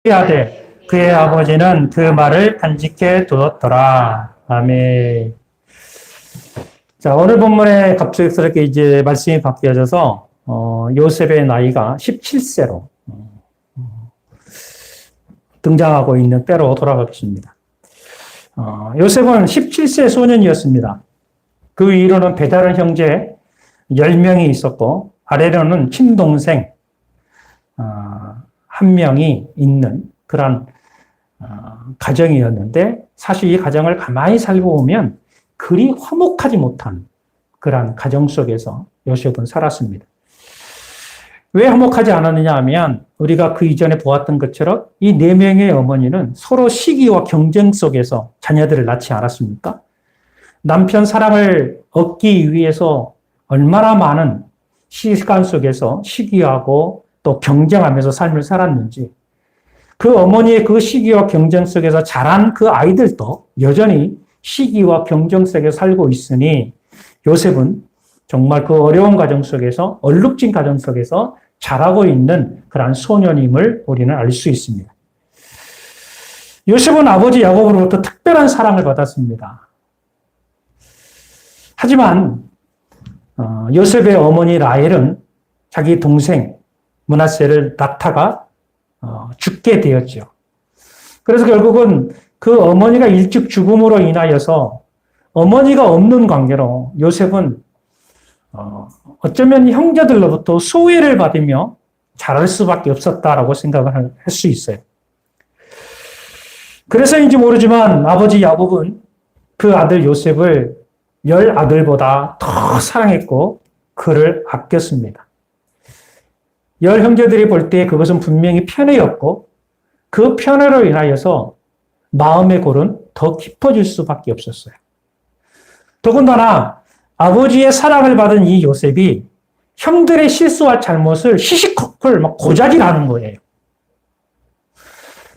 해야 돼. 그의 아버지는 그 말을 간직해 두었더라. 아멘. 자, 오늘 본문에 갑작스럽게 이제 말씀이 바뀌어져서, 요셉의 나이가 17세로 등장하고 있는 때로 돌아가겠습니다. 요셉은 17세 소년이었습니다. 그 위로는 배다른 형제 10명이 있었고, 아래로는 친동생, 1명이 있는 그런 가정이었는데, 사실 이 가정을 가만히 살고 보면 그리 화목하지 못한 그런 가정 속에서 요셉은 살았습니다. 왜 화목하지 않았느냐 하면, 우리가 그 이전에 보았던 것처럼 이 4명의 어머니는 서로 시기와 경쟁 속에서 자녀들을 낳지 않았습니까? 남편 사랑을 얻기 위해서 얼마나 많은 시간 속에서 시기하고 또 경쟁하면서 삶을 살았는지, 그 어머니의 그 시기와 경쟁 속에서 자란 그 아이들도 여전히 시기와 경쟁 속에 살고 있으니, 요셉은 정말 그 어려운 가정 속에서, 얼룩진 가정 속에서 자라고 있는 그러한 소년임을 우리는 알 수 있습니다. 요셉은 아버지 야곱으로부터 특별한 사랑을 받았습니다. 하지만 요셉의 어머니 라헬은 자기 동생 므낫세를 낳다가 죽게 되었죠. 그래서 결국은 그 어머니가 일찍 죽음으로 인하여서 어머니가 없는 관계로 요셉은 어쩌면 형제들로부터 소외를 받으며 자랄 수밖에 없었다라고 생각을 할 수 있어요. 그래서인지 모르지만 아버지 야곱은 그 아들 요셉을 10아들보다 더 사랑했고 그를 아꼈습니다. 10형제들이 볼 때 그것은 분명히 편애였고, 그 편애로 인하여서 마음의 골은 더 깊어질 수밖에 없었어요. 더군다나 아버지의 사랑을 받은 이 요셉이 형들의 실수와 잘못을 시시콜콜 막 고자질하는 거예요.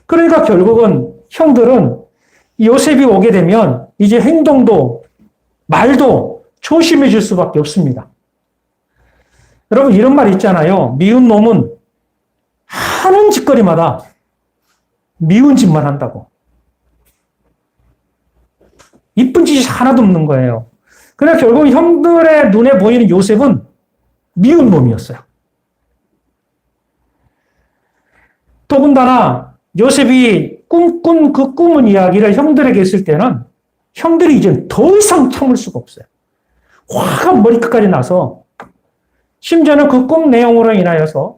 그러니까 결국은 형들은 요셉이 오게 되면 이제 행동도 말도 조심해질 수밖에 없습니다. 여러분, 이런 말 있잖아요. 미운 놈은 하는 짓거리마다 미운 짓만 한다고. 이쁜 짓이 하나도 없는 거예요. 그래서 결국 형들의 눈에 보이는 요셉은 미운 놈이었어요. 더군다나 요셉이 꿈꾼 그 꿈은 이야기를 형들에게 했을 때는 형들이 이제 더 이상 참을 수가 없어요. 화가 머리끝까지 나서, 심지어는 그 꿈 내용으로 인하여서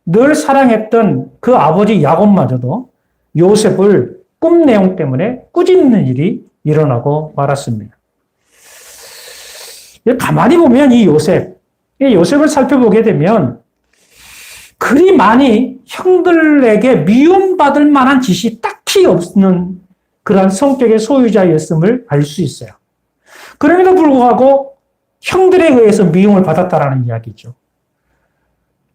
늘 사랑했던 그 아버지 야곱마저도 요셉을 꿈 내용 때문에 꾸짖는 일이 일어나고 말았습니다. 가만히 보면 이 요셉을 살펴보게 되면 그리 많이 형들에게 미움받을 만한 짓이 딱히 없는 그러한 성격의 소유자였음을 알 수 있어요. 그럼에도 불구하고 형들에 의해서 미움을 받았다라는 이야기죠.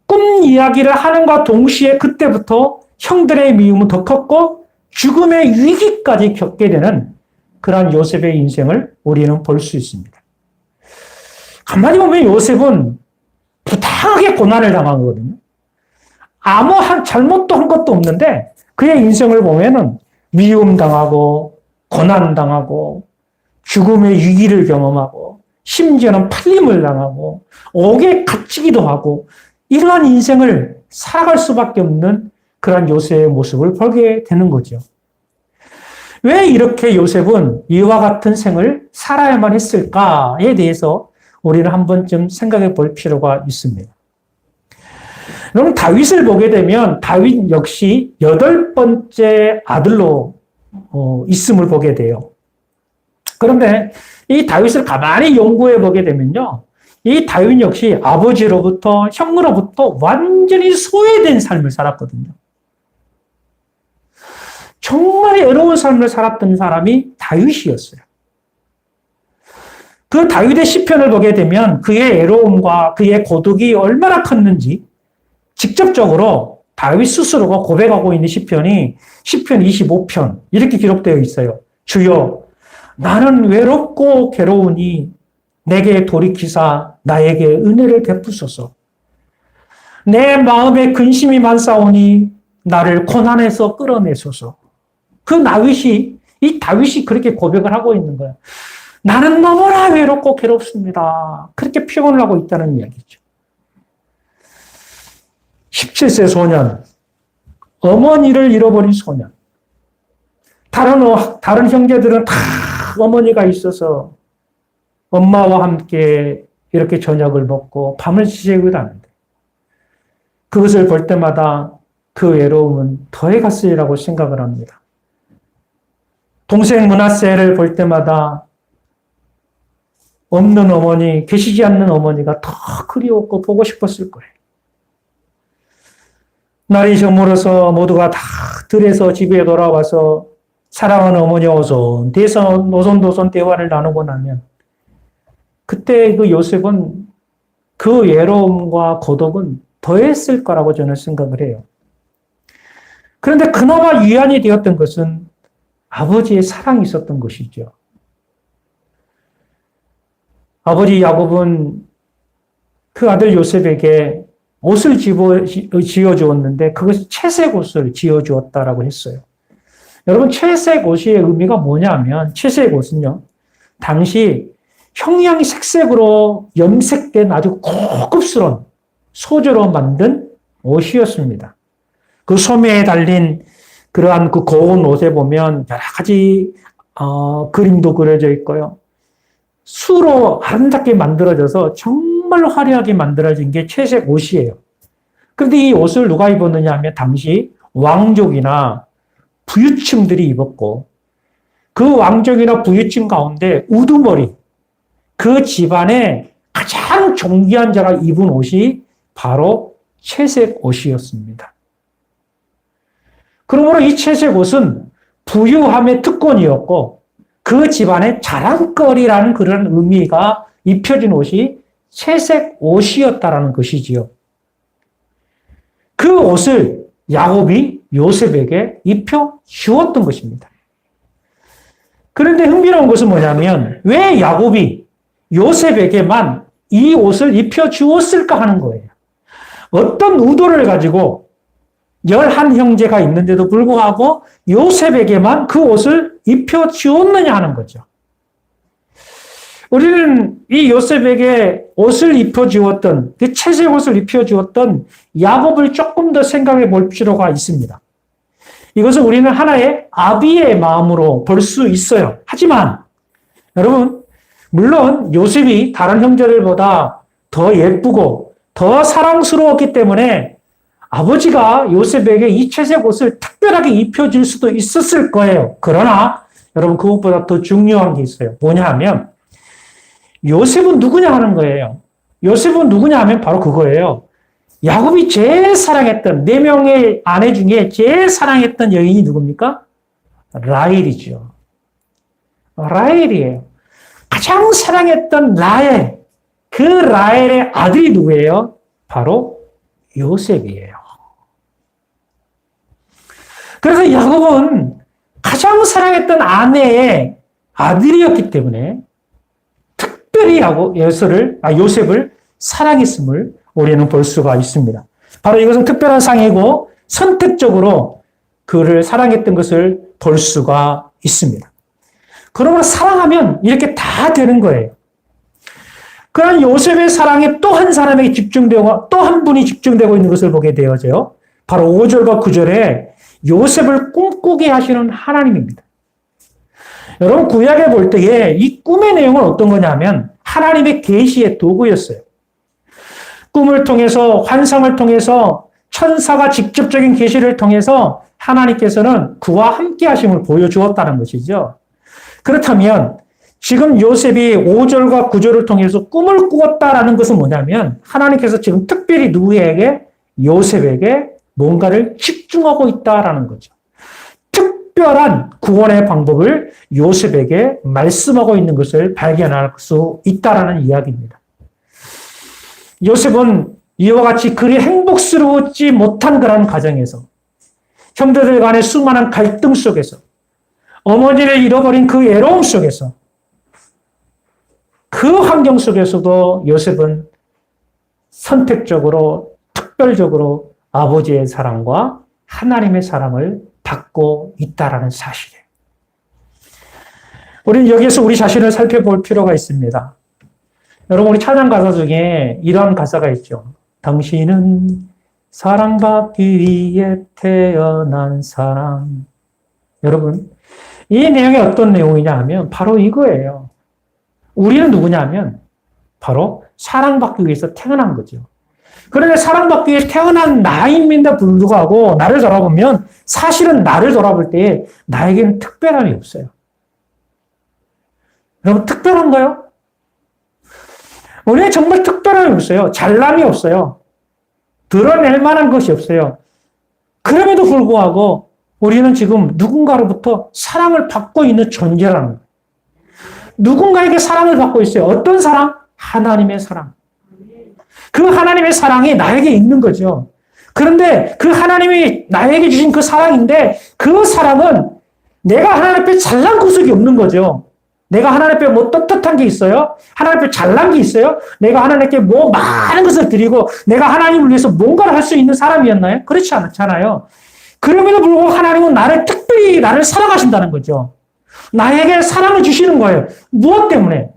꿈 이야기를 하는과 동시에 그때부터 형들의 미움은 더 컸고 죽음의 위기까지 겪게 되는 그러한 요셉의 인생을 우리는 볼 수 있습니다. 가만히 보면 요셉은 부당하게 고난을 당한 거거든요. 아무 잘못도 한 것도 없는데 그의 인생을 보면은 미움당하고 고난당하고 죽음의 위기를 경험하고 심지어는 팔림을 당하고 옥에 갇히기도 하고 이러한 인생을 살아갈 수밖에 없는 그런 요셉의 모습을 보게 되는 거죠. 왜 이렇게 요셉은 이와 같은 생을 살아야만 했을까에 대해서 우리는 한 번쯤 생각해 볼 필요가 있습니다. 그럼 다윗을 보게 되면 다윗 역시 8번째 아들로 있음을 보게 돼요. 그런데 이 다윗을 가만히 연구해 보게 되면요, 이 다윗 역시 아버지로부터 형으로부터 완전히 소외된 삶을 살았거든요. 정말 외로운 삶을 살았던 사람이 다윗이었어요. 그 다윗의 시편을 보게 되면 그의 외로움과 그의 고독이 얼마나 컸는지 직접적으로 다윗 스스로가 고백하고 있는 시편 25편 이렇게 기록되어 있어요. 주여, 나는 외롭고 괴로우니 내게 돌이키사 나에게 은혜를 베푸소서. 내 마음에 근심이 많사오니 나를 고난에서 끌어내소서. 이 다윗이 그렇게 고백을 하고 있는 거예요. 나는 너무나 외롭고 괴롭습니다. 그렇게 표현을 하고 있다는 이야기죠. 17세 소년, 어머니를 잃어버린 소년. 다른 형제들은 다 어머니가 있어서 엄마와 함께 이렇게 저녁을 먹고 밤을 지새우기도 하는데 그것을 볼 때마다 그 외로움은 더해갔으리라고 생각을 합니다. 동생 므낫세를 볼 때마다 없는 어머니, 계시지 않는 어머니가 더 그리웠고 보고 싶었을 거예요. 날이 저물어서 모두가 다 들에서 집에 돌아와서 사랑하는 어머니와 노손도손 대화를 나누고 나면 그때 그 요셉은 그 외로움과 고독은 더했을 거라고 저는 생각을 해요. 그런데 그나마 위안이 되었던 것은 아버지의 사랑이 있었던 것이죠. 아버지 야곱은 그 아들 요셉에게 옷을 지어주었는데 그것이 채색 옷을 지어주었다라고 했어요. 여러분 채색 옷의 의미가 뭐냐면 채색 옷은요. 당시 형향 색색으로 염색된 아주 고급스러운 소재로 만든 옷이었습니다. 그 소매에 달린 그러한 그 고운 옷에 보면 여러 가지 그림도 그려져 있고요. 수로 아름답게 만들어져서 정말 화려하게 만들어진 게 채색 옷이에요. 그런데 이 옷을 누가 입었느냐 하면 당시 왕족이나 부유층들이 입었고 그 왕족이나 부유층 가운데 우두머리, 그 집안의 가장 존귀한 자가 입은 옷이 바로 채색 옷이었습니다. 그러므로 이 채색 옷은 부유함의 특권이었고 그 집안의 자랑거리라는 그런 의미가 입혀진 옷이 채색 옷이었다라는 것이지요. 그 옷을 야곱이 요셉에게 입혀 주었던 것입니다. 그런데 흥미로운 것은 뭐냐면 왜 야곱이 요셉에게만 이 옷을 입혀 주었을까 하는 거예요. 어떤 의도를 가지고 11형제가 있는데도 불구하고 요셉에게만 그 옷을 입혀 주었느냐 하는 거죠. 우리는 이 요셉에게 옷을 입혀 주었던, 그 채색 옷을 입혀 주었던 야곱을 조금 더 생각해 볼 필요가 있습니다. 이것은 우리는 하나의 아비의 마음으로 볼 수 있어요. 하지만 여러분, 물론 요셉이 다른 형제들보다 더 예쁘고 더 사랑스러웠기 때문에 아버지가 요셉에게 이 채색 옷을 특별하게 입혀줄 수도 있었을 거예요. 그러나 여러분 그것보다 더 중요한 게 있어요. 뭐냐 하면 요셉은 누구냐 하는 거예요. 요셉은 누구냐 하면 바로 그거예요. 야곱이 제일 사랑했던 4명의 아내 중에 제일 사랑했던 여인이 누굽니까? 라헬이죠. 라헬이에요. 가장 사랑했던 라헬. 그 라헬의 아들이 누구예요? 바로 요셉이에요. 그래서 야곱은 가장 사랑했던 아내의 아들이었기 때문에 특별히 요셉을 사랑했음을 우리는 볼 수가 있습니다. 바로 이것은 특별한 상이고 선택적으로 그를 사랑했던 것을 볼 수가 있습니다. 그러므로 사랑하면 이렇게 다 되는 거예요. 그런 요셉의 사랑에 또 한 사람에게 집중되고 또 한 분이 집중되고 있는 것을 보게 되어져요. 바로 5절과 9절에 요셉을 꿈꾸게 하시는 하나님입니다. 여러분 구약에 볼 때에 이 꿈의 내용은 어떤 거냐면 하나님의 계시의 도구였어요. 꿈을 통해서 환상을 통해서 천사가 직접적인 계시를 통해서 하나님께서는 그와 함께 하심을 보여주었다는 것이죠. 그렇다면 지금 요셉이 5절과 9절을 통해서 꿈을 꾸었다라는 것은 뭐냐면 하나님께서 지금 특별히 누구에게? 요셉에게 뭔가를 집중하고 있다라는 거죠. 특별한 구원의 방법을 요셉에게 말씀하고 있는 것을 발견할 수 있다라는 이야기입니다. 요셉은 이와 같이 그리 행복스러웠지 못한 그런 가정에서 형제들 간의 수많은 갈등 속에서 어머니를 잃어버린 그 외로움 속에서 그 환경 속에서도 요셉은 선택적으로 특별적으로 아버지의 사랑과 하나님의 사랑을 받고 있다라는 사실이에요. 우리는 여기에서 우리 자신을 살펴볼 필요가 있습니다. 여러분, 우리 찬양 가사 중에 이러한 가사가 있죠. 당신은 사랑받기 위해 태어난 사람. 여러분, 이 내용이 어떤 내용이냐 하면 바로 이거예요. 우리는 누구냐 하면 바로 사랑받기 위해서 태어난 거죠. 그런데 사랑받기 위해 태어난 나임에도 불구하고 나를 돌아보면 사실은 나를 돌아볼 때 나에게는 특별함이 없어요. 여러분, 특별한가요? 우리는 정말 특별함이 없어요. 잘남이 없어요. 드러낼 만한 것이 없어요. 그럼에도 불구하고 우리는 지금 누군가로부터 사랑을 받고 있는 존재라는 거예요. 누군가에게 사랑을 받고 있어요. 어떤 사랑? 하나님의 사랑. 그 하나님의 사랑이 나에게 있는 거죠. 그런데 그 하나님이 나에게 주신 그 사랑인데 그 사랑은 내가 하나님 앞에 잘난 구석이 없는 거죠. 내가 하나님 앞에 뭐 떳떳한 게 있어요? 하나님 앞에 잘난 게 있어요? 내가 하나님께 뭐 많은 것을 드리고 내가 하나님을 위해서 뭔가를 할 수 있는 사람이었나요? 그렇지 않잖아요. 그럼에도 불구하고 하나님은 특별히 나를 사랑하신다는 거죠. 나에게 사랑을 주시는 거예요. 무엇 때문에?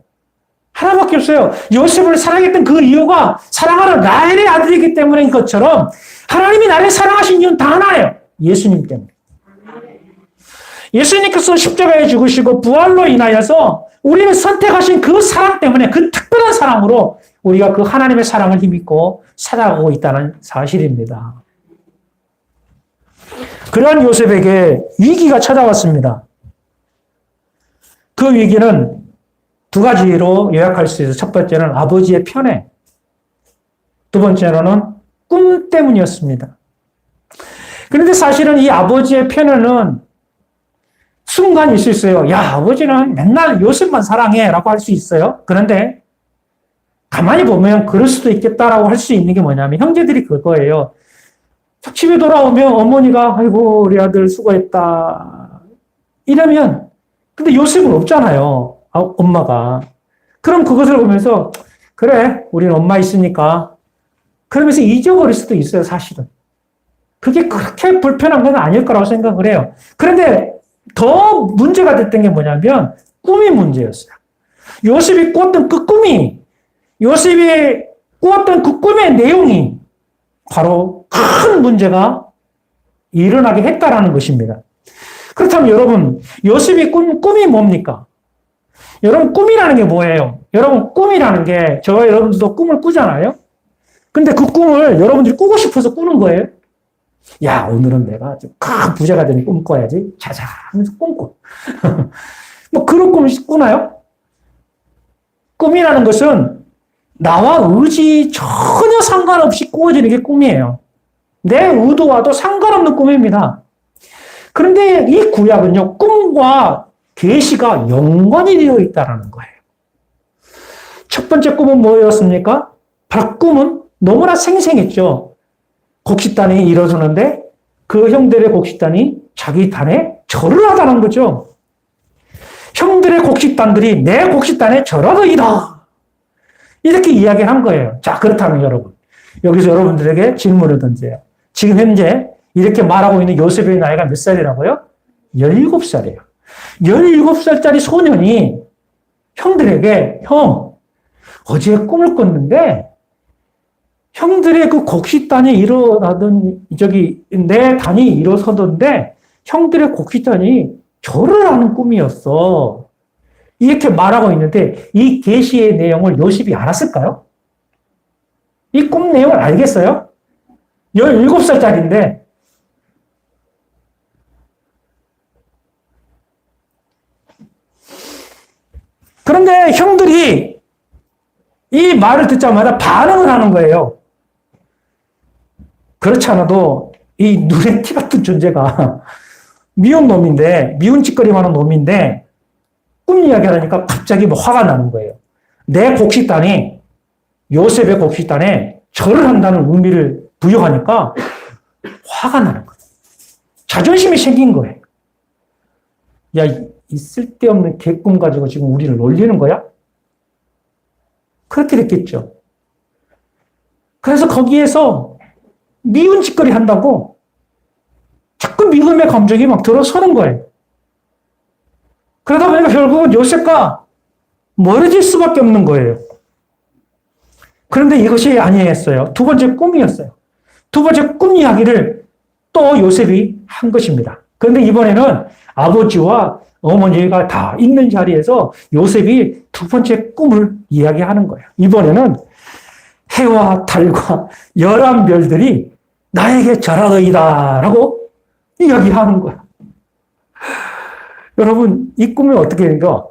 하나밖에 없어요. 요셉을 사랑했던 그 이유가 사랑하는 나의 아들이기 때문인 것처럼 하나님이 나를 사랑하신 이유는 단 하나예요. 예수님 때문에. 예수님께서 십자가에 죽으시고 부활로 인하여서 우리는 선택하신 그 사랑 때문에 그 특별한 사랑으로 우리가 그 하나님의 사랑을 힘입고 살아가고 있다는 사실입니다. 그러한 요셉에게 위기가 찾아왔습니다. 그 위기는 두 가지로 요약할 수 있어요. 첫 번째는 아버지의 편애, 두 번째로는 꿈 때문이었습니다. 그런데 사실은 이 아버지의 편애는 순간 있을 수 있어요. 야, 아버지는 맨날 요셉만 사랑해 라고 할 수 있어요. 그런데 가만히 보면 그럴 수도 있겠다라고 할 수 있는 게 뭐냐면 형제들이 그거예요. 집에 돌아오면 어머니가 아이고 우리 아들 수고했다 이러면 근데 요셉은 없잖아요. 엄마가. 그럼 그것을 보면서 그래 우리는 엄마 있으니까 그러면서 잊어버릴 수도 있어요. 사실은. 그게 그렇게 불편한 건 아닐 거라고 생각을 해요. 그런데 더 문제가 됐던 게 뭐냐면 꿈이 문제였어요. 요셉이 꾸었던 그 꿈이 요셉이 꾸었던 그 꿈의 내용이 바로 큰 문제가 일어나게 했다라는 것입니다. 그렇다면 여러분 요셉이 꿈이 뭡니까? 여러분 꿈이라는 게 뭐예요? 여러분 꿈이라는 게 저와 여러분들도 꿈을 꾸잖아요. 근데 그 꿈을 여러분들이 꾸고 싶어서 꾸는 거예요. 야, 오늘은 내가 좀 큰 부자가 되는 꿈 꿔야지. 자자 하면서 꿈꿔. 뭐 그런 꿈을 꾸나요? 꿈이라는 것은 나와 의지 전혀 상관없이 꾸어지는 게 꿈이에요. 내 의도와도 상관없는 꿈입니다. 그런데 이 구약은요, 꿈과 계시가 연관이 되어 있다는 거예요. 첫 번째 꿈은 뭐였습니까? 바로 꿈은 너무나 생생했죠. 곡식단이 일어서는데 그 형들의 곡식단이 자기 단에 절을 하다는 거죠. 형들의 곡식단들이 내 곡식단에 절하더이다. 이렇게 이야기를 한 거예요. 자, 그렇다면 여러분, 여기서 여러분들에게 질문을 던져요. 지금 현재 이렇게 말하고 있는 요셉의 나이가 몇 살이라고요? 17살이에요. 17살짜리 소년이 형들에게 형, 어제 꿈을 꿨는데 형들의 그 곡식단이 내 단이 일어서던데 형들의 곡식단이 절을 하는 꿈이었어. 이렇게 말하고 있는데 이 계시의 내용을 요셉이 알았을까요? 이 꿈 내용을 알겠어요? 17살짜리인데 그런데 형들이 이 말을 듣자마자 반응을 하는 거예요. 그렇지 않아도 이 눈에 티 같은 존재가 미운 놈인데, 미운 짓거리 하는 놈인데, 꿈 이야기를 하니까 갑자기 뭐 화가 나는 거예요. 내 곡식단이 요셉의 곡식단에 절을 한다는 의미를 부여하니까 화가 나는 거예요. 자존심이 생긴 거예요. 야, 이 쓸데없는 개꿈 가지고 지금 우리를 놀리는 거야? 그렇게 됐겠죠. 그래서 거기에서 미운 짓거리 한다고 믿음의 감정이 막 들어서는 거예요. 그러다 보니까 결국은 요셉과 멀어질 수밖에 없는 거예요. 그런데 이것이 아니었어요. 두 번째 꿈이었어요. 두 번째 꿈 이야기를 또 요셉이 한 것입니다. 그런데 이번에는 아버지와 어머니가 다 있는 자리에서 요셉이 두 번째 꿈을 이야기하는 거예요. 이번에는 해와 달과 11별들이 나에게 절하더이다 라고 이야기하는 거야. 여러분, 이 꿈이 어떻게 되는가?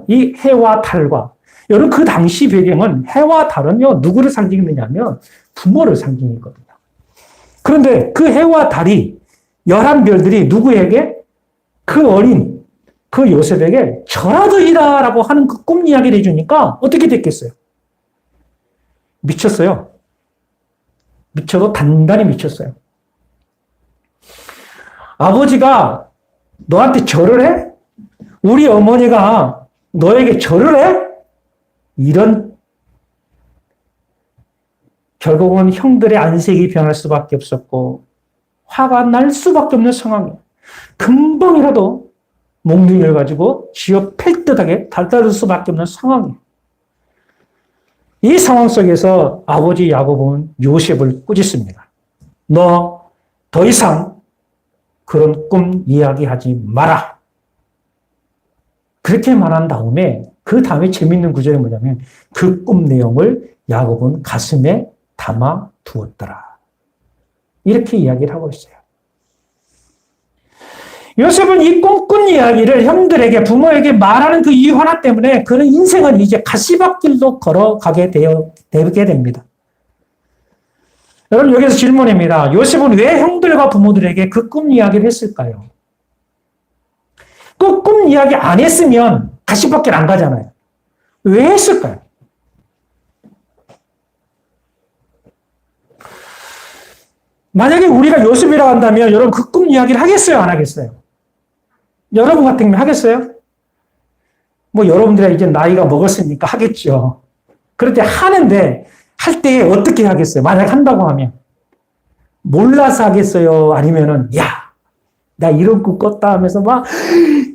이 해와 달과, 여러분, 그 당시 배경은 해와 달은요, 누구를 상징했느냐면 부모를 상징했거든요. 그런데 그 해와 달이 11별들이 누구에게? 그 어린, 그 요셉에게 절하더이다 라고 하는 그 꿈 이야기를 해주니까 어떻게 됐겠어요? 미쳤어요. 미쳐도 단단히 미쳤어요. 아버지가 너한테 절을 해? 우리 어머니가 너에게 절을 해? 이런, 결국은 형들의 안색이 변할 수밖에 없었고 화가 날 수밖에 없는 상황이에요. 금방이라도 몽둥이를 가지고 쥐어 팰듯하게 달달할 수밖에 없는 상황이에요. 이 상황 속에서 아버지 야곱은 요셉을 꾸짖습니다. 너 더 이상 그런 꿈 이야기하지 마라. 그렇게 말한 다음에 그 다음에 재밌는 구절이 뭐냐면 그 꿈 내용을 야곱은 가슴에 담아 두었더라. 이렇게 이야기를 하고 있어요. 요셉은 이 꿈꾼 이야기를 형들에게 부모에게 말하는 그 이유 하나 때문에 그는 인생은 이제 가시밭길로 걸어가게 되게 됩니다. 여러분 여기서 질문입니다. 요셉은 왜 형들과 부모들에게 그 꿈 이야기를 했을까요? 그 꿈 이야기 안 했으면 가시밭길 안 가잖아요. 왜 했을까요? 만약에 우리가 요셉이라고 한다면 여러분 그 꿈 이야기를 하겠어요? 안 하겠어요? 여러분 같으면 하겠어요? 뭐 여러분들이 이제 나이가 먹었으니까 하겠죠. 그런데 하는데 할 때 어떻게 하겠어요? 만약 한다고 하면 몰라서 하겠어요? 아니면은 야, 나 이런 꿈 꿨다 하면서 막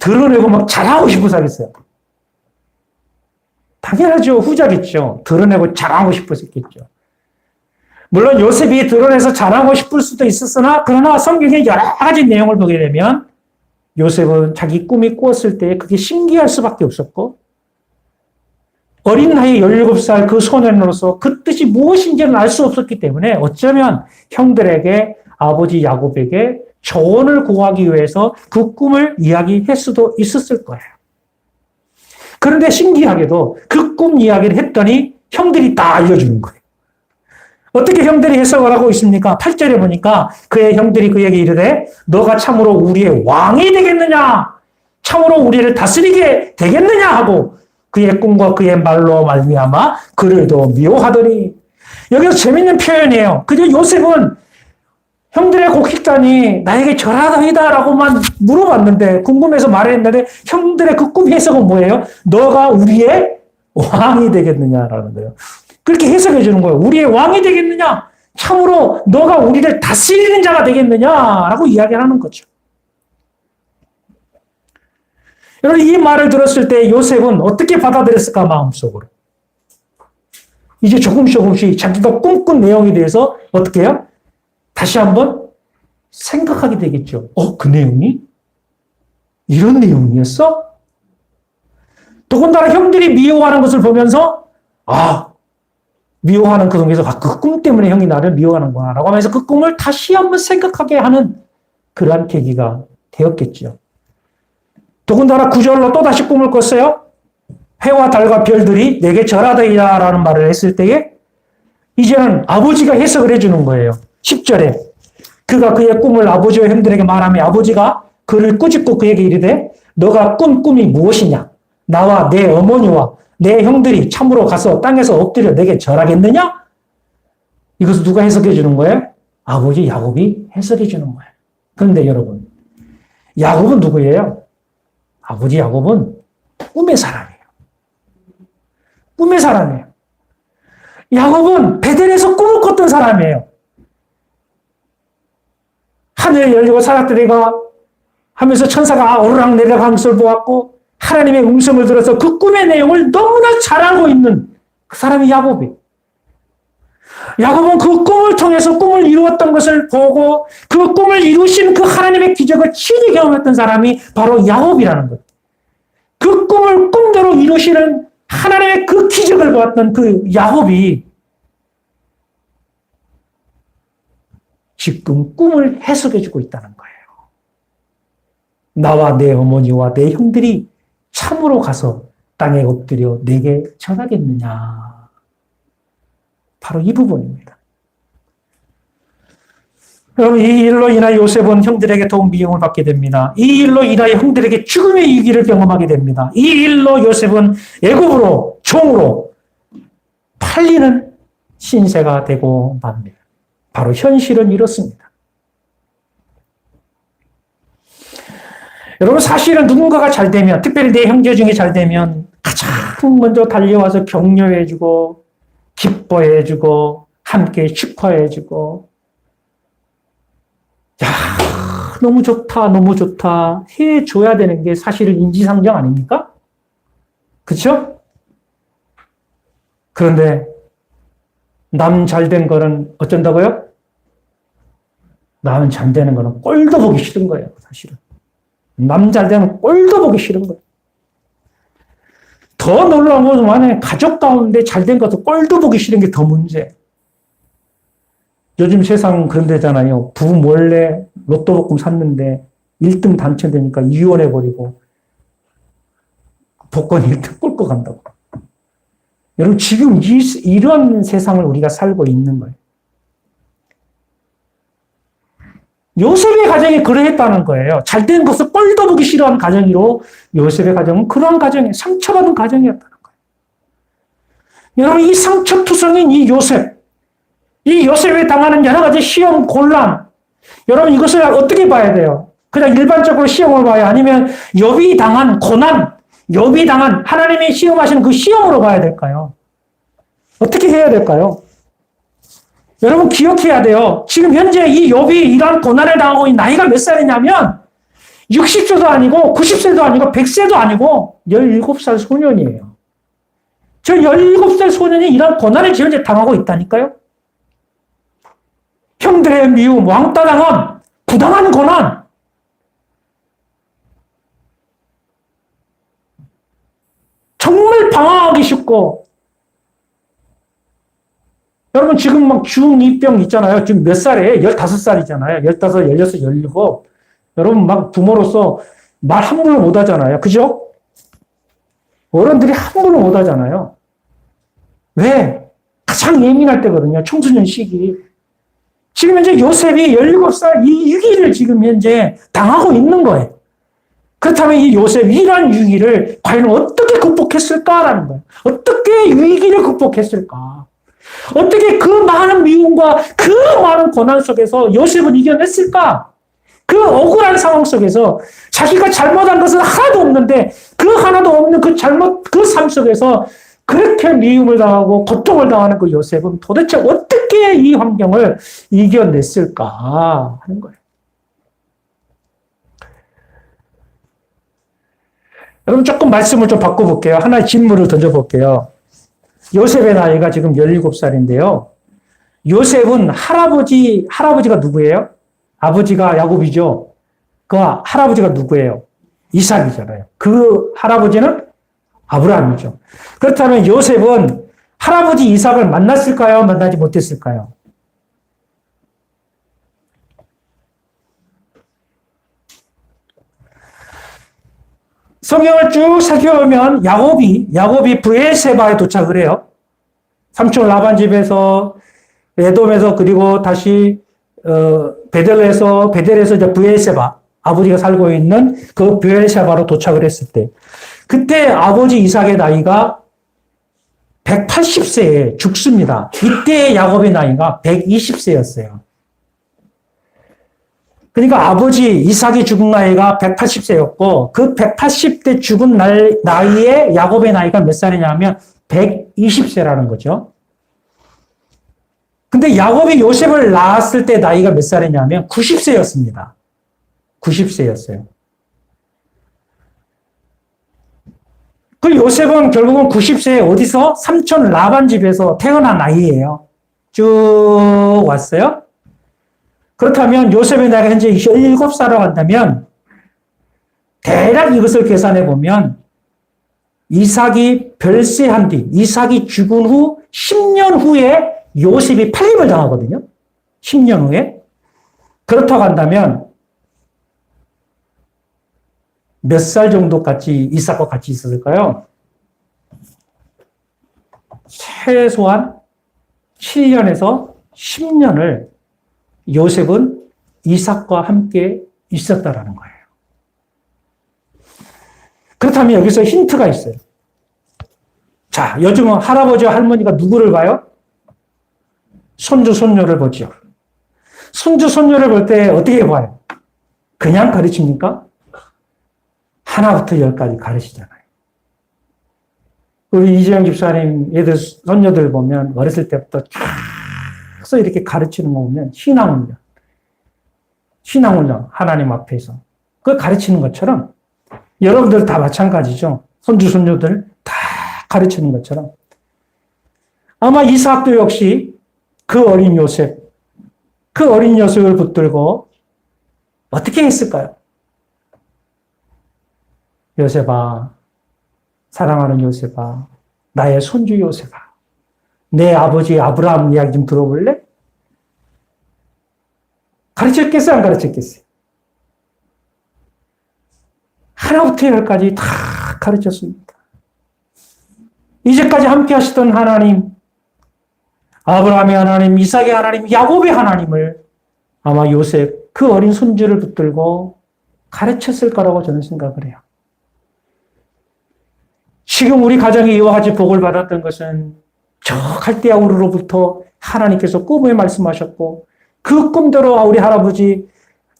드러내고 막 자랑하고 싶어서 하겠어요? 당연하죠. 후자겠죠. 드러내고 자랑하고 싶어서 했겠죠. 물론 요셉이 드러내서 자랑하고 싶을 수도 있었으나 그러나 성경의 여러 가지 내용을 보게 되면 요셉은 자기 꿈이 꾸었을 때 그게 신기할 수밖에 없었고 어린 나이 17살 그 소년으로서 그 뜻이 무엇인지는 알 수 없었기 때문에 어쩌면 형들에게 아버지 야곱에게 조언을 구하기 위해서 그 꿈을 이야기할 수도 있었을 거예요. 그런데 신기하게도 그 꿈 이야기를 했더니 형들이 다 알려주는 거예요. 어떻게 형들이 해석을 하고 있습니까? 8절에 보니까 그의 형들이 그에게 이르되 너가 참으로 우리의 왕이 되겠느냐? 참으로 우리를 다스리게 되겠느냐? 하고 그의 꿈과 그의 말로 말미암아 그를 더 미워하더니 여기서 재밌는 표현이에요. 그저 요셉은 형들의 곡식단이 나에게 절하더이다 라고만 물어봤는데 궁금해서 말했는데 형들의 그 꿈 해석은 뭐예요? 너가 우리의 왕이 되겠느냐라는 거예요. 그렇게 해석해 주는 거예요. 우리의 왕이 되겠느냐? 참으로 너가 우리를 다스리는 자가 되겠느냐라고 이야기하는 거죠. 여러분 이 말을 들었을 때 요셉은 어떻게 받아들였을까 마음속으로. 이제 조금씩 자기가 꿈꾼 내용에 대해서 어떻게 해요? 다시 한번 생각하게 되겠죠. 그 내용이? 이런 내용이었어? 더군다나 형들이 미워하는 것을 보면서 미워하는 그 동에서 그 꿈 때문에 형이 나를 미워하는구나 라고 하면서 그 꿈을 다시 한번 생각하게 하는 그러한 계기가 되었겠죠. 더군다나 9절로 또다시 꿈을 꿨어요. 해와 달과 별들이 내게 절하더이다 라는 말을 했을 때에 이제는 아버지가 해석을 해주는 거예요. 10절에 그가 그의 꿈을 아버지와 형들에게 말하며 아버지가 그를 꾸짖고 그에게 이르되 너가 꾼 꿈이 무엇이냐? 나와 내 어머니와 내 형들이 참으로 가서 땅에서 엎드려 내게 절하겠느냐? 이것을 누가 해석해 주는 거예요? 아버지 야곱이 해석해 주는 거예요. 그런데 여러분 야곱은 누구예요? 아버지 야곱은 꿈의 사람이에요. 꿈의 사람이에요. 야곱은 베델에서 꿈을 꿨던 사람이에요. 하늘이 열리고 사닥다리가 하면서 천사가 오르락 내리락 것을 보았고 하나님의 음성을 들어서 그 꿈의 내용을 너무나 잘 알고 있는 그 사람이 야곱이에요. 야곱은 그 꿈을 통해서 꿈을 이루었던 것을 보고 그 꿈을 이루신 그 하나님의 기적을 친히 경험했던 사람이 바로 야곱이라는 거예요. 그 꿈을 꿈대로 이루시는 하나님의 그 기적을 보았던 그 야곱이 지금 꿈을 해석해주고 있다는 거예요. 나와 내 어머니와 내 형들이 참으로 가서 땅에 엎드려 내게 전하겠느냐. 바로 이 부분입니다. 여러분, 이 일로 인하여 요셉은 형들에게 더욱 미움을 받게 됩니다. 이 일로 인하여 형들에게 죽음의 위기를 경험하게 됩니다. 이 일로 요셉은 애굽으로 종으로 팔리는 신세가 되고 맙니다. 바로 현실은 이렇습니다. 여러분, 사실은 누군가가 잘 되면, 특별히 내 형제 중에 잘 되면 가장 먼저 달려와서 격려해주고 기뻐해주고 함께 축하해주고 야, 너무 좋다, 너무 좋다 해줘야 되는 게 사실은 인지상정 아닙니까? 그렇죠? 그런데 남 잘된 거는 어쩐다고요? 남 잘되는 거는 꼴도 보기 싫은 거예요, 사실은. 남 잘되는 꼴도 보기 싫은 거예요. 더 놀라운 것은 만약에 가족 가운데 잘된 것도 꼴도 보기 싫은 게 더 문제예요. 요즘 세상은 그런 데잖아요. 부부 몰래 로또 복금 샀는데 1등 당첨되니까 이혼해버리고 복권 1등 꿀꺽 간다고. 여러분, 지금 이런 세상을 우리가 살고 있는 거예요. 요셉의 가정이 그러했다는 거예요. 잘된 것을 꼴도 보기 싫어하는 가정이로 요셉의 가정은 그러한 가정이에요. 상처받은 가정이었다는 거예요. 여러분, 이 상처투성인 이 요셉에 당하는 여러 가지 시험, 곤란. 여러분, 이것을 어떻게 봐야 돼요? 그냥 일반적으로 시험을 봐야 아니면 욥이 당한 고난, 욥이 당한 하나님이 시험하시는 그 시험으로 봐야 될까요? 어떻게 해야 될까요? 여러분, 기억해야 돼요. 지금 현재 이 욥이 이러한 고난을 당하고 있는 나이가 몇 살이냐면 60세도 아니고 90세도 아니고 100세도 아니고 17살 소년이에요. 저 17살 소년이 이런 고난을 지금 현재 당하고 있다니까요. 형들의 미움, 왕따 당함, 부당한 고난. 정말 방황하기 쉽고. 여러분, 지금 막 중2병 있잖아요. 지금 몇 살이에요? 15살이잖아요. 15, 16, 17. 여러분, 막 부모로서 말 함부로 못 하잖아요. 그죠? 어른들이 함부로 못 하잖아요. 왜? 가장 예민할 때거든요. 청소년 시기. 지금 현재 요셉이 17살 이 위기를 지금 현재 당하고 있는 거예요. 그렇다면 이 요셉이 이러한 위기를 과연 어떻게 극복했을까라는 거예요. 어떻게 위기를 극복했을까? 어떻게 그 많은 미움과 그 많은 고난 속에서 요셉은 이겨냈을까? 그 억울한 상황 속에서 자기가 잘못한 것은 하나도 없는데 그 하나도 없는 그 그 삶 속에서 그렇게 미움을 당하고 고통을 당하는 그 요셉은 도대체 어떻게 이 환경을 이겨냈을까 하는 거예요. 여러분, 조금 말씀을 좀 바꿔볼게요. 하나의 질문을 던져볼게요. 요셉의 나이가 지금 17살인데요. 요셉은 할아버지가 누구예요? 아버지가 야곱이죠. 그 할아버지가 누구예요? 이삭이잖아요. 그 할아버지는 아브라함이죠. 그렇다면 요셉은 할아버지 이삭을 만났을까요? 만나지 못했을까요? 성경을 쭉 살펴보면 야곱이 브에세바에 도착을 해요. 삼촌 라반 집에서 에돔에서 그리고 다시 베델에서 이제 브에세바 아버지가 살고 있는 그 브에세바로 도착을 했을 때 그때 아버지 이삭의 나이가 180세에 죽습니다. 이때 야곱의 나이가 120세였어요. 그러니까 아버지 이삭이 죽은 나이가 180세였고 그 180대 죽은 나이에 야곱의 나이가 몇 살이냐면 120세라는 거죠. 근데 야곱이 요셉을 낳았을 때 나이가 몇 살이냐면 90세였습니다. 90세였어요. 그 요셉은 결국은 90세에 어디서? 삼촌 라반 집에서 태어난 아이예요. 쭉 왔어요. 그렇다면 요셉의 나이가 현재 17살로 간다면 대략 이것을 계산해 보면 이삭이 별세한 뒤, 이삭이 죽은 후 10년 후에 요셉이 팔림을 당하거든요. 10년 후에. 그렇다고 한다면 몇 살 정도까지 이삭과 같이 있었을까요? 최소한 7년에서 10년을 요셉은 이삭과 함께 있었다라는 거예요. 그렇다면 여기서 힌트가 있어요. 자, 요즘은 할아버지와 할머니가 누구를 봐요? 손주, 손녀를 보죠. 손주, 손녀를 볼 때 어떻게 봐요? 그냥 가르칩니까? 하나부터 열까지 가르치잖아요. 우리 이재영 집사님 애들, 손녀들 보면 어렸을 때부터 쫙 이렇게 가르치는 거 보면 신앙훈련. 신앙훈련. 하나님 앞에서. 그걸 가르치는 것처럼 여러분들 다 마찬가지죠. 손주, 손녀들 다 가르치는 것처럼. 아마 이삭도 역시 그 어린 요셉, 그 어린 요셉을 붙들고 어떻게 했을까요? 요셉아, 사랑하는 요셉아, 나의 손주 요셉아, 내 아버지 아브라함 이야기 좀 들어볼래? 가르쳤겠어요? 안 가르쳤겠어요? 하나부터 열까지 다 가르쳤습니다. 이제까지 함께 하시던 하나님, 아브라함의 하나님, 이삭의 하나님, 야곱의 하나님을 아마 요셉, 그 어린 손주를 붙들고 가르쳤을 거라고 저는 생각을 해요. 지금 우리 가정이 이와 같이 복을 받았던 것은 저 갈대아우르로부터 하나님께서 꿈에 말씀하셨고 그 꿈대로 우리 할아버지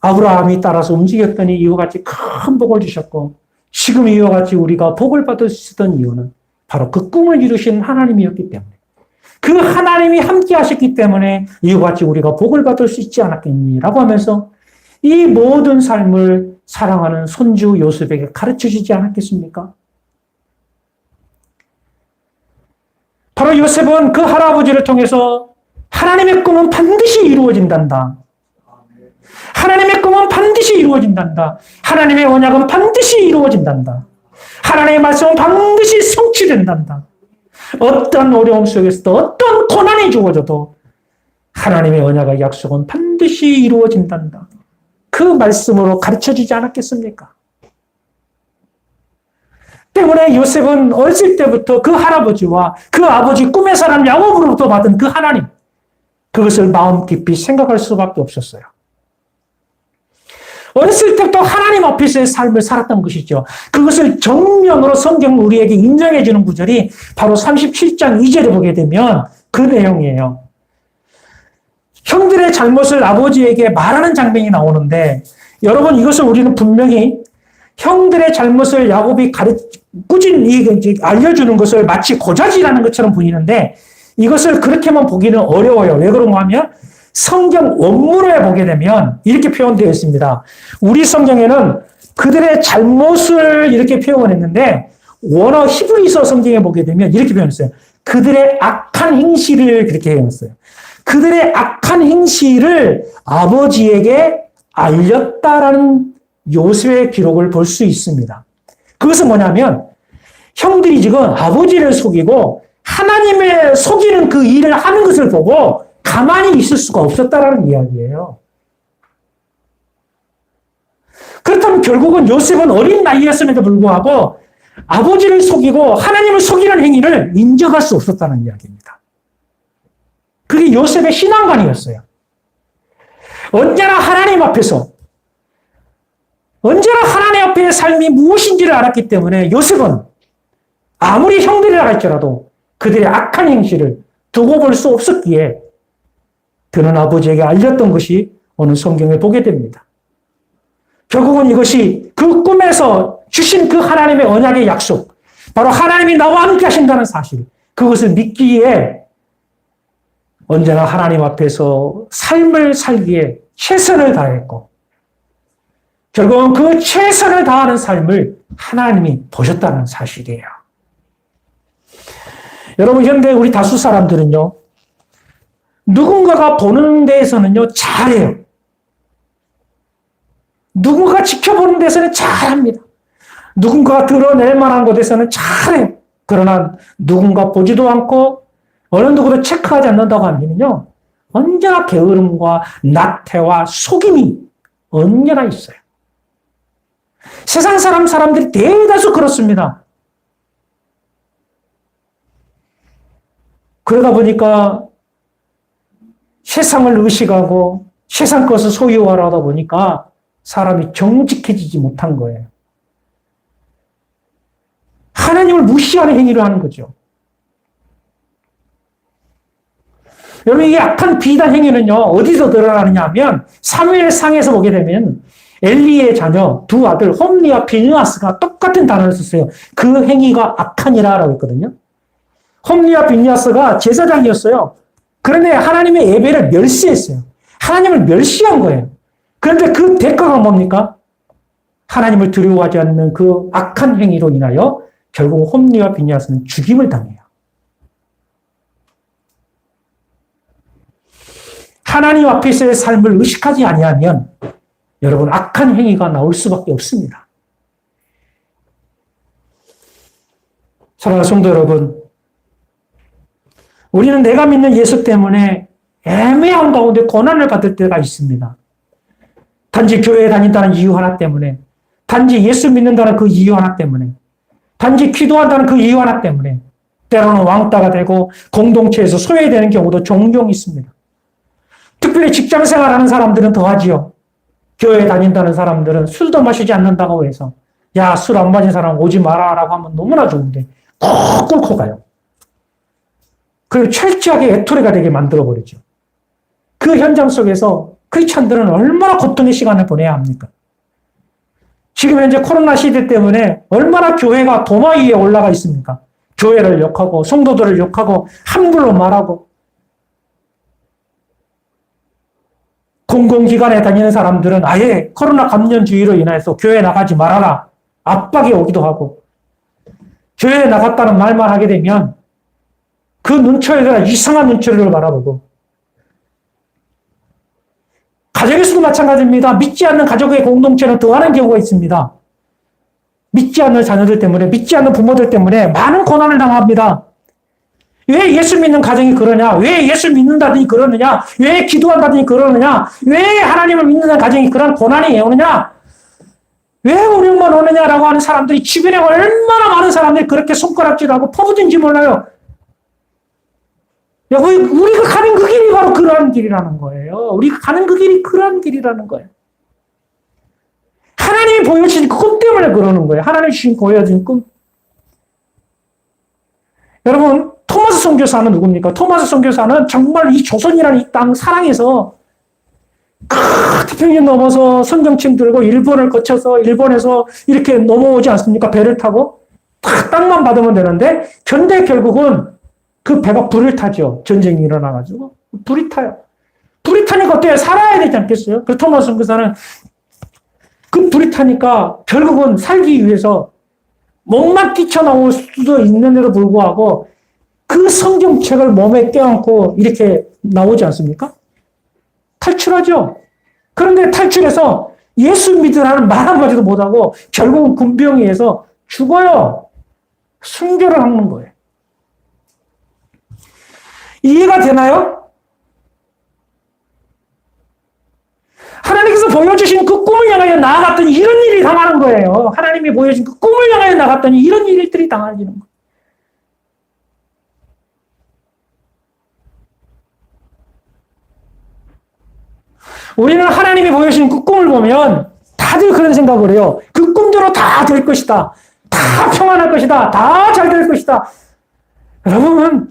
아브라함이 따라서 움직였더니 이와 같이 큰 복을 주셨고 지금 이와 같이 우리가 복을 받을 수 있었던 이유는 바로 그 꿈을 이루신 하나님이었기 때문에 그 하나님이 함께 하셨기 때문에 이와 같이 우리가 복을 받을 수 있지 않았겠니라고 하면서 이 모든 삶을 사랑하는 손주 요셉에게 가르쳐주지 않았겠습니까? 바로 요셉은 그 할아버지를 통해서 하나님의 꿈은 반드시 이루어진단다. 하나님의 꿈은 반드시 이루어진단다. 하나님의 언약은 반드시 이루어진단다. 하나님의 말씀은 반드시 성취된단다. 어떤 어려움 속에서도 어떤 고난이 주어져도 하나님의 언약의 약속은 반드시 이루어진단다. 그 말씀으로 가르쳐주지 않았겠습니까? 때문에 요셉은 어렸을 때부터 그 할아버지와 그 아버지 꿈의 사람 야곱으로부터 받은 그 하나님, 그것을 마음 깊이 생각할 수밖에 없었어요. 어렸을 때부터 하나님 앞에서의 삶을 살았던 것이죠. 그것을 정면으로 성경 우리에게 인정해 주는 구절이 바로 37장 2절에 보게 되면 그 내용이에요. 형들의 잘못을 아버지에게 말하는 장면이 나오는데 여러분 이것을 우리는 분명히 형들의 잘못을 야곱이 꾸준히 알려주는 것을 마치 고자질하는 것처럼 보이는데 이것을 그렇게만 보기는 어려워요. 왜 그런가 하면 성경 원문에 보게 되면 이렇게 표현되어 있습니다. 우리 성경에는 그들의 잘못을 이렇게 표현했는데 원어 히브리서 성경에 보게 되면 이렇게 표현했어요. 그들의 악한 행실을 그렇게 표현했어요. 그들의 악한 행실을 아버지에게 알렸다라는 요셉의 기록을 볼 수 있습니다. 그것은 뭐냐면 형들이 지금 아버지를 속이고 하나님을 속이는 그 일을 하는 것을 보고 가만히 있을 수가 없었다라는 이야기예요. 그렇다면 결국은 요셉은 어린 나이였음에도 불구하고 아버지를 속이고 하나님을 속이는 행위를 인정할 수 없었다는 이야기입니다. 그게 요셉의 신앙관이었어요. 언제나 하나님 앞에서 언제나 하나님 앞의 삶이 무엇인지를 알았기 때문에 요셉은 아무리 형들이라 할지라도 그들의 악한 행실을 두고 볼 수 없었기에 그는 아버지에게 알렸던 것이 오늘 성경에 보게 됩니다. 결국은 이것이 그 꿈에서 주신 그 하나님의 언약의 약속, 바로 하나님이 나와 함께 하신다는 사실, 그것을 믿기에 언제나 하나님 앞에서 삶을 살기에 최선을 다했고, 결국은 그 최선을 다하는 삶을 하나님이 보셨다는 사실이에요. 여러분, 현대 우리 다수 사람들은요, 누군가가 보는 데에서는요, 잘해요. 누군가가 지켜보는 데서는 잘합니다. 누군가가 드러낼 만한 곳에서는 잘해요. 그러나 누군가 보지도 않고 어느 누구도 체크하지 않는다고 하면요, 언제나 게으름과 나태와 속임이 언제나 있어요. 세상 사람들이 대다수 그렇습니다. 그러다 보니까 세상을 의식하고 세상 것을 소유하다 보니까 사람이 정직해지지 못한 거예요. 하나님을 무시하는 행위를 하는 거죠. 여러분, 이 악한 비단 행위는요, 어디서 드러나느냐 하면, 사무엘상에서 보게 되면, 엘리의 자녀, 두 아들, 홈리와 비느하스가 똑같은 단어를 썼어요. 그 행위가 악하니라라고 했거든요. 홈리와 비느하스가 제사장이었어요. 그런데 하나님의 예배를 멸시했어요. 하나님을 멸시한 거예요. 그런데 그 대가가 뭡니까? 하나님을 두려워하지 않는 그 악한 행위로 인하여 결국 홈리와 비느하스는 죽임을 당해요. 하나님 앞에서의 삶을 의식하지 아니하면 여러분, 악한 행위가 나올 수밖에 없습니다. 사랑하는 성도 여러분, 우리는 내가 믿는 예수 때문에 애매한 가운데 고난을 받을 때가 있습니다. 단지 교회에 다닌다는 이유 하나 때문에, 단지 예수 믿는다는 그 이유 하나 때문에, 단지 기도한다는 그 이유 하나 때문에 때로는 왕따가 되고 공동체에서 소외되는 경우도 종종 있습니다. 특별히 직장 생활하는 사람들은 더하지요. 교회에 다닌다는 사람들은 술도 마시지 않는다고 해서 야, 술 안 마신 사람 오지 마라 라고 하면 너무나 좋은데 꼭 꿇고 가요. 그리고 철저하게 애토레가 되게 만들어버리죠. 그 현장 속에서 크리스찬들은 얼마나 고통의 시간을 보내야 합니까? 지금 현재 코로나 시대 때문에 얼마나 교회가 도마 위에 올라가 있습니까? 교회를 욕하고 성도들을 욕하고 함부로 말하고 공공기관에 다니는 사람들은 아예 코로나 감염주의로 인해서 교회에 나가지 말아라 압박이 오기도 하고, 교회에 나갔다는 말만 하게 되면 그 눈초리가 이상한 눈초리를 바라보고, 가정에서도 마찬가지입니다. 믿지 않는 가족의 공동체는 더하는 경우가 있습니다. 믿지 않는 자녀들 때문에, 믿지 않는 부모들 때문에 많은 고난을 당합니다. 왜 예수 믿는 가정이 그러냐? 왜 예수 믿는다더니 그러느냐? 왜 기도한다더니 그러느냐? 왜 하나님을 믿는 가정이 그런 고난이 오느냐? 왜 우리만 오느냐라고 하는 사람들이 주변에 얼마나 많은 사람들이 그렇게 손가락질하고 퍼부든지 몰라요. 우리가 가는 그 길이 바로 그러한 길이라는 거예요. 우리가 가는 그 길이 그러한 길이라는 거예요. 하나님이 보여주신 꿈 때문에 그러는 거예요. 하나님이 주신 보여준 꿈. 여러분, 토마스 선교사는 누굽니까? 토마스 선교사는 정말 이 조선이라는 이 땅 사랑해서 태평양 넘어서 선정침 들고 일본을 거쳐서 일본에서 이렇게 넘어오지 않습니까? 배를 타고 딱 땅만 받으면 되는데, 근데 결국은 그 배가 불을 타죠. 전쟁이 일어나가지고 불이 타요. 불이 타니까 어때요? 살아야 되지 않겠어요? 그 토마스 선교사는 그 불이 타니까 결국은 살기 위해서 목만 뛰쳐나올 수도 있는데도 불구하고 그 성경책을 몸에 껴안고 이렇게 나오지 않습니까? 탈출하죠. 그런데 탈출해서 예수 믿으라는 말 한마디도 못하고 결국은 군병위에서 죽어요. 순교를 하는 거예요. 이해가 되나요? 하나님께서 보여주신 그 꿈을 향하여 나아갔더니 이런 일이 당하는 거예요. 하나님이 보여준 그 꿈을 향하여 나아갔더니 이런 일들이 당하는 거예요. 우리는 하나님이 보여주신 그 꿈을 보면 다들 그런 생각을 해요. 그 꿈대로 다 될 것이다. 다 평안할 것이다. 다 잘 될 것이다. 여러분,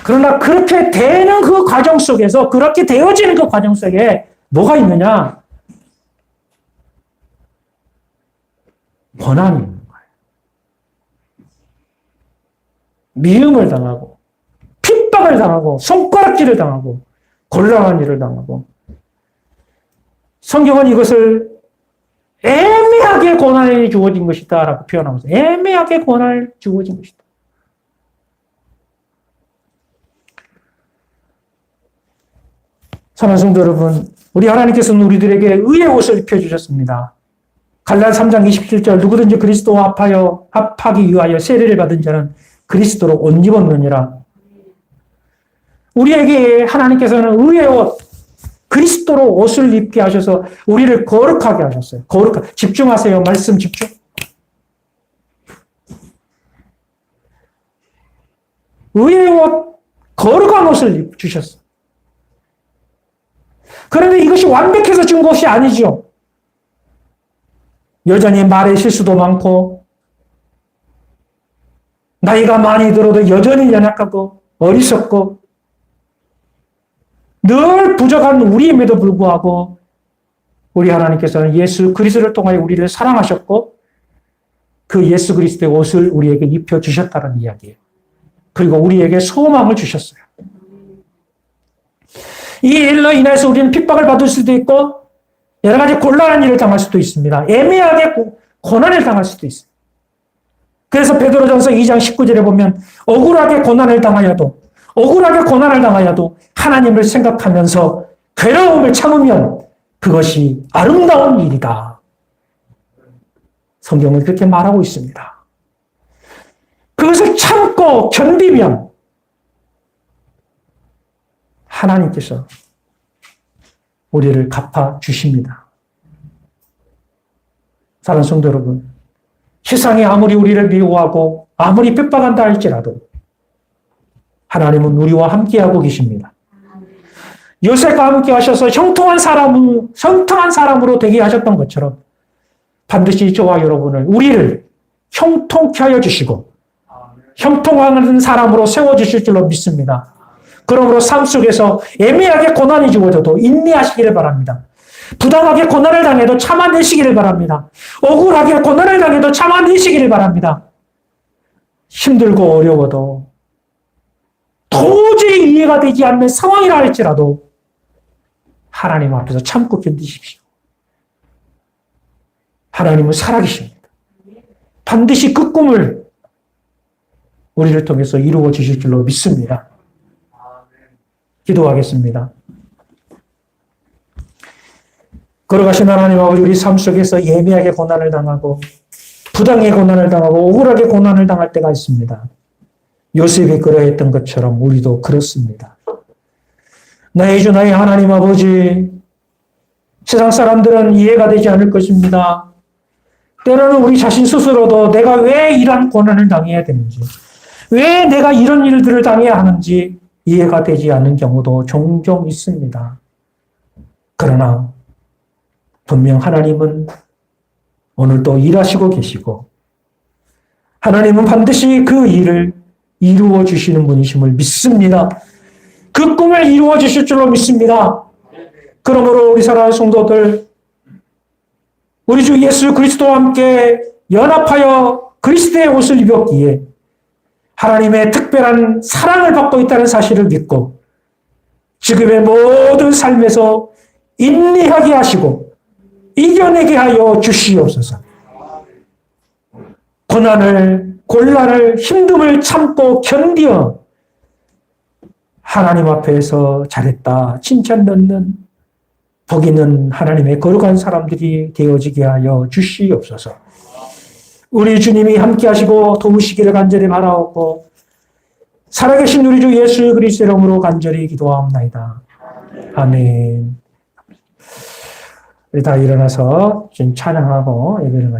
그러나 그렇게 되는 그 과정 속에서, 그렇게 되어지는 그 과정 속에 뭐가 있느냐? 고난이 있는 거예요. 미움을 당하고, 핍박을 당하고 손가락질을 당하고 곤란한 일을 당하고 성경은 이것을 애매하게 고난이 주어진 것이다 라고 표현하고 있어요. 애매하게 고난이 주어진 것이다. 사랑하는 성도 여러분, 우리 하나님께서는 우리들에게 의의 옷을 입혀주셨습니다. 갈라디아 3장 27절 누구든지 그리스도와 합하기 위하여 세례를 받은 자는 그리스도로 옷 입었느니라. 우리에게 하나님께서는 의의 옷, 그리스도로 옷을 입게 하셔서 우리를 거룩하게 하셨어요. 집중하세요. 말씀 집중. 의의 옷, 거룩한 옷을 주셨어요. 그런데 이것이 완벽해서 준 것이 아니죠. 여전히 말의 실수도 많고 나이가 많이 들어도 여전히 연약하고 어리석고 늘 부족한 우리임에도 불구하고 우리 하나님께서는 예수 그리스도를 통하여 우리를 사랑하셨고 그 예수 그리스도의 옷을 우리에게 입혀주셨다는 이야기예요. 그리고 우리에게 소망을 주셨어요. 이 일로 인해서 우리는 핍박을 받을 수도 있고 여러 가지 곤란한 일을 당할 수도 있습니다. 애매하게 고난을 당할 수도 있어요. 그래서 베드로전서 2장 19절에 보면 억울하게 고난을 당하여도 하나님을 생각하면서 괴로움을 참으면 그것이 아름다운 일이다. 성경은 그렇게 말하고 있습니다. 그것을 참고 견디면 하나님께서 우리를 갚아주십니다. 사랑하는 성도 여러분, 세상이 아무리 우리를 미워하고 아무리 핍박한다 할지라도 하나님은 우리와 함께하고 계십니다. 요셉과 함께 하셔서 형통한 사람으로 되게 하셨던 것처럼 반드시 저와 여러분을 우리를 형통케 하여 주시고 형통하는 사람으로 세워주실 줄로 믿습니다. 그러므로 삶 속에서 애매하게 고난이 주어져도 인내하시기를 바랍니다. 부당하게 고난을 당해도 참아내시기를 바랍니다. 억울하게 고난을 당해도 참아내시기를 바랍니다. 힘들고 어려워도 도저히 이해가 되지 않는 상황이라 할지라도 하나님 앞에서 참고 견디십시오. 하나님은 살아계십니다. 반드시 그 꿈을 우리를 통해서 이루어 주실 줄로 믿습니다. 기도하겠습니다. 걸어가신 하나님 아버지, 우리 삶 속에서 예민하게 고난을 당하고 부당하게 고난을 당하고 억울하게 고난을 당할 때가 있습니다. 요셉이 그러했던 것처럼 우리도 그렇습니다. 나의 주 나의 하나님 아버지, 세상 사람들은 이해가 되지 않을 것입니다. 때로는 우리 자신 스스로도 내가 왜 이런 고난을 당해야 되는지, 왜 내가 이런 일들을 당해야 하는지 이해가 되지 않는 경우도 종종 있습니다. 그러나 분명 하나님은 오늘도 일하시고 계시고 하나님은 반드시 그 일을 이루어 주시는 분이심을 믿습니다. 그 꿈을 이루어 주실 줄로 믿습니다. 그러므로 우리 사랑하는 성도들, 우리 주 예수 그리스도와 함께 연합하여 그리스도의 옷을 입었기에 하나님의 특별한 사랑을 받고 있다는 사실을 믿고 지금의 모든 삶에서 인내하게 하시고 이겨내게 하여 주시옵소서. 고난을, 곤란을, 힘듦을 참고 견디어 하나님 앞에서 잘했다, 칭찬 듣는 복 있는 하나님의 거룩한 사람들이 되어지게 하여 주시옵소서. 우리 주님이 함께 하시고 도우시기를 간절히 바라옵고 살아계신 우리 주 예수 그리스도의 이름으로 간절히 기도하옵나이다. 아멘. 우리 다 일어나서 지금 찬양하고 예배를 마치겠습니다.